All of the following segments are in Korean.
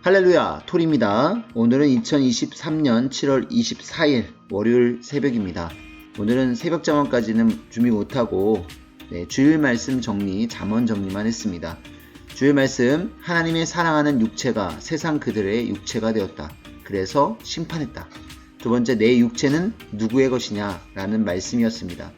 할렐루야, 톨입니다. 오늘은 2023년 7월 24일 월요일 새벽입니다. 오늘은 새벽 잠언까지는 준비 못하고 주일 말씀 정리, 잠언 정리만 했습니다. 주일 말씀, 하나님의 사랑하는 육체가 세상 그들의 육체가 되었다. 그래서 심판했다. 두 번째, 내 육체는 누구의 것이냐? 라는 말씀이었습니다.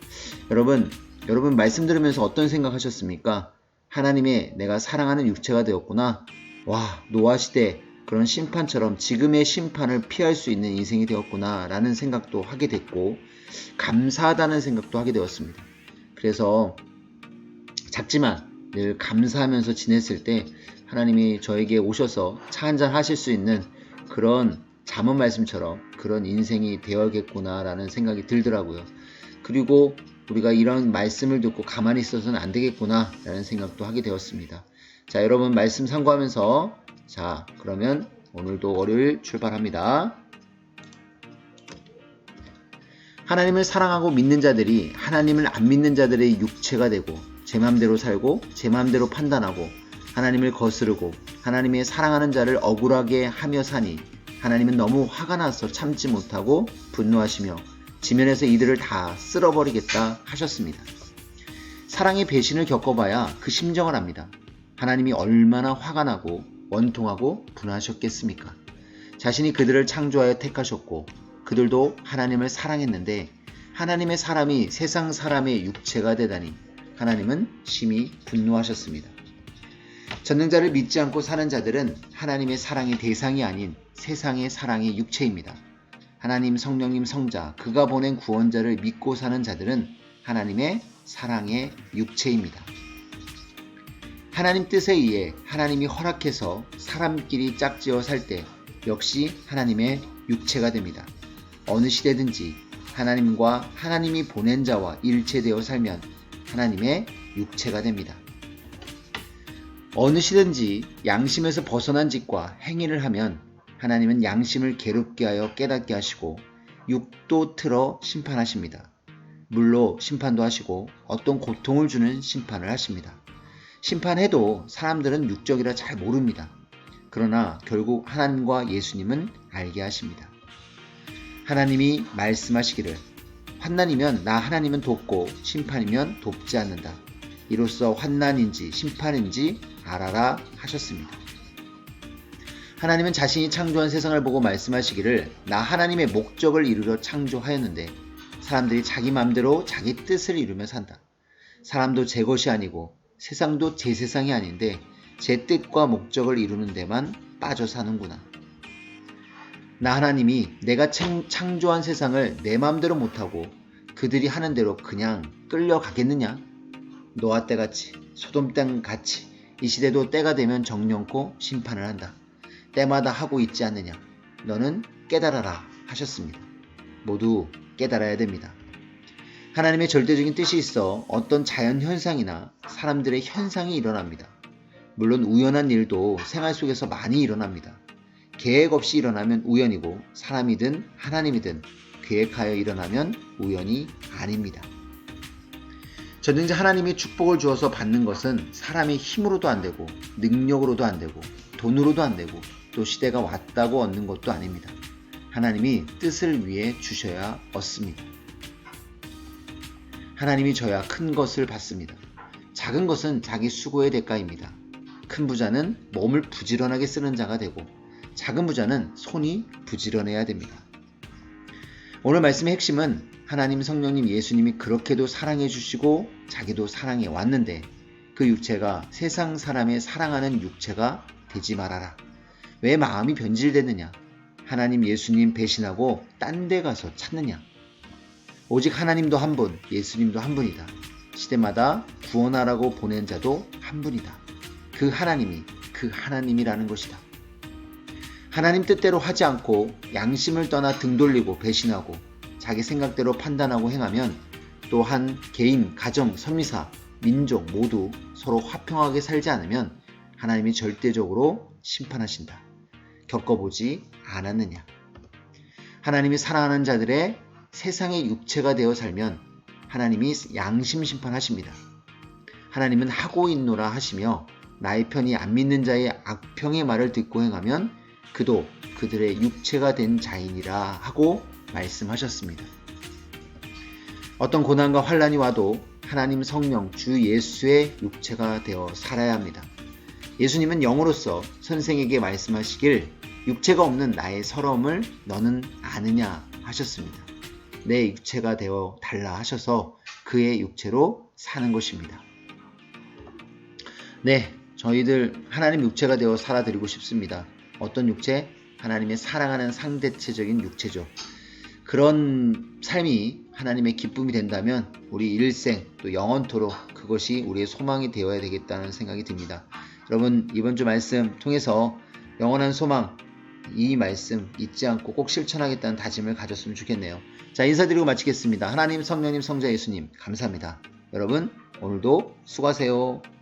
여러분 말씀 들으면서 어떤 생각하셨습니까? 하나님의 내가 사랑하는 육체가 되었구나. 와, 노아시대 그런 심판처럼 지금의 심판을 피할 수 있는 인생이 되었구나 라는 생각도 하게 됐고, 감사하다는 생각도 하게 되었습니다. 그래서 작지만 늘 감사하면서 지냈을 때 하나님이 저에게 오셔서 차 한잔 하실 수 있는 그런 잠언 말씀처럼 그런 인생이 되어야겠구나 라는 생각이 들더라고요. 그리고 우리가 이런 말씀을 듣고 가만히 있어서는 안 되겠구나 라는 생각도 하게 되었습니다. 자, 여러분 말씀 참고하면서 그러면 오늘도 월요일 출발합니다. 하나님을 사랑하고 믿는 자들이 하나님을 안 믿는 자들의 육체가 되고 제 맘대로 살고 제 맘대로 판단하고 하나님을 거스르고 하나님의 사랑하는 자를 억울하게 하며 사니 하나님은 너무 화가 나서 참지 못하고 분노하시며 지면에서 이들을 다 쓸어버리겠다 하셨습니다. 사랑의 배신을 겪어봐야 그 심정을 압니다. 하나님이 얼마나 화가 나고 원통하고 분하셨겠습니까? 자신이 그들을 창조하여 택하셨고 그들도 하나님을 사랑했는데 하나님의 사람이 세상 사람의 육체가 되다니 하나님은 심히 분노하셨습니다. 전능자를 믿지 않고 사는 자들은 하나님의 사랑의 대상이 아닌 세상의 사랑의 육체입니다. 하나님, 성령님, 성자, 그가 보낸 구원자를 믿고 사는 자들은 하나님의 사랑의 육체입니다. 하나님 뜻에 의해 하나님이 허락해서 사람끼리 짝지어 살 때 역시 하나님의 육체가 됩니다. 어느 시대든지 하나님과 하나님이 보낸 자와 일체되어 살면 하나님의 육체가 됩니다. 어느 시든지 양심에서 벗어난 짓과 행위를 하면 하나님은 양심을 괴롭게 하여 깨닫게 하시고 육도 틀어 심판하십니다. 물로 심판도 하시고 어떤 고통을 주는 심판을 하십니다. 심판해도 사람들은 육적이라 잘 모릅니다. 그러나 결국 하나님과 예수님은 알게 하십니다. 하나님이 말씀하시기를 환난이면 나 하나님은 돕고 심판이면 돕지 않는다. 이로써 환난인지 심판인지 알아라 하셨습니다. 하나님은 자신이 창조한 세상을 보고 말씀하시기를 나 하나님의 목적을 이루려 창조하였는데 사람들이 자기 마음대로 자기 뜻을 이루며 산다. 사람도 제 것이 아니고 세상도 제 세상이 아닌데 제 뜻과 목적을 이루는 데만 빠져 사는구나. 나 하나님이 내가 창조한 세상을 내 마음대로 못하고 그들이 하는 대로 그냥 끌려가겠느냐? 노아 때같이 소돔 때같이 이 시대도 때가 되면 정령코 심판을 한다. 때마다 하고 있지 않느냐? 너는 깨달아라 하셨습니다. 모두 깨달아야 됩니다. 하나님의 절대적인 뜻이 있어 어떤 자연현상이나 사람들의 현상이 일어납니다. 물론 우연한 일도 생활 속에서 많이 일어납니다. 계획 없이 일어나면 우연이고 사람이든 하나님이든 계획하여 일어나면 우연이 아닙니다. 전능자 하나님이 축복을 주어서 받는 것은 사람의 힘으로도 안 되고 능력으로도 안 되고 돈으로도 안 되고 또 시대가 왔다고 얻는 것도 아닙니다. 하나님이 뜻을 위해 주셔야 얻습니다. 하나님이 줘야 큰 것을 받습니다. 작은 것은 자기 수고의 대가입니다. 큰 부자는 몸을 부지런하게 쓰는 자가 되고 작은 부자는 손이 부지런해야 됩니다. 오늘 말씀의 핵심은 하나님, 성령님, 예수님이 그렇게도 사랑해 주시고 자기도 사랑해 왔는데 그 육체가 세상 사람의 사랑하는 육체가 되지 말아라. 왜 마음이 변질됐느냐? 하나님, 예수님 배신하고 딴 데 가서 찾느냐? 오직 하나님도 한 분, 예수님도 한 분이다. 시대마다 구원하라고 보낸 자도 한 분이다. 그 하나님이 그 하나님이라는 것이다. 하나님 뜻대로 하지 않고 양심을 떠나 등 돌리고 배신하고 자기 생각대로 판단하고 행하면 또한 개인, 가정, 선미사, 민족 모두 서로 화평하게 살지 않으면 하나님이 절대적으로 심판하신다. 겪어보지 않았느냐? 하나님이 사랑하는 자들의 세상의 육체가 되어 살면 하나님이 양심 심판하십니다. 하나님은 하고 있노라 하시며 나의 편이 안 믿는 자의 악평의 말을 듣고 행하면 그도 그들의 육체가 된 자이니라 하고 말씀하셨습니다. 어떤 고난과 환난이 와도 하나님 성령 주 예수의 육체가 되어 살아야 합니다. 예수님은 영으로서 선생에게 말씀하시길 육체가 없는 나의 서러움을 너는 아느냐 하셨습니다. 내 육체가 되어 달라 하셔서 그의 육체로 사는 것입니다. 네, 저희들 하나님 육체가 되어 살아드리고 싶습니다. 어떤 육체? 하나님의 사랑하는 상대체적인 육체죠. 그런 삶이 하나님의 기쁨이 된다면 우리 일생 또 영원토록 그것이 우리의 소망이 되어야 되겠다는 생각이 듭니다. 여러분, 이번 주 말씀 통해서 영원한 소망, 이 말씀 잊지 않고 꼭 실천하겠다는 다짐을 가졌으면 좋겠네요. 자, 인사드리고 마치겠습니다. 하나님, 성령님, 성자 예수님 감사합니다. 여러분, 오늘도 수고하세요.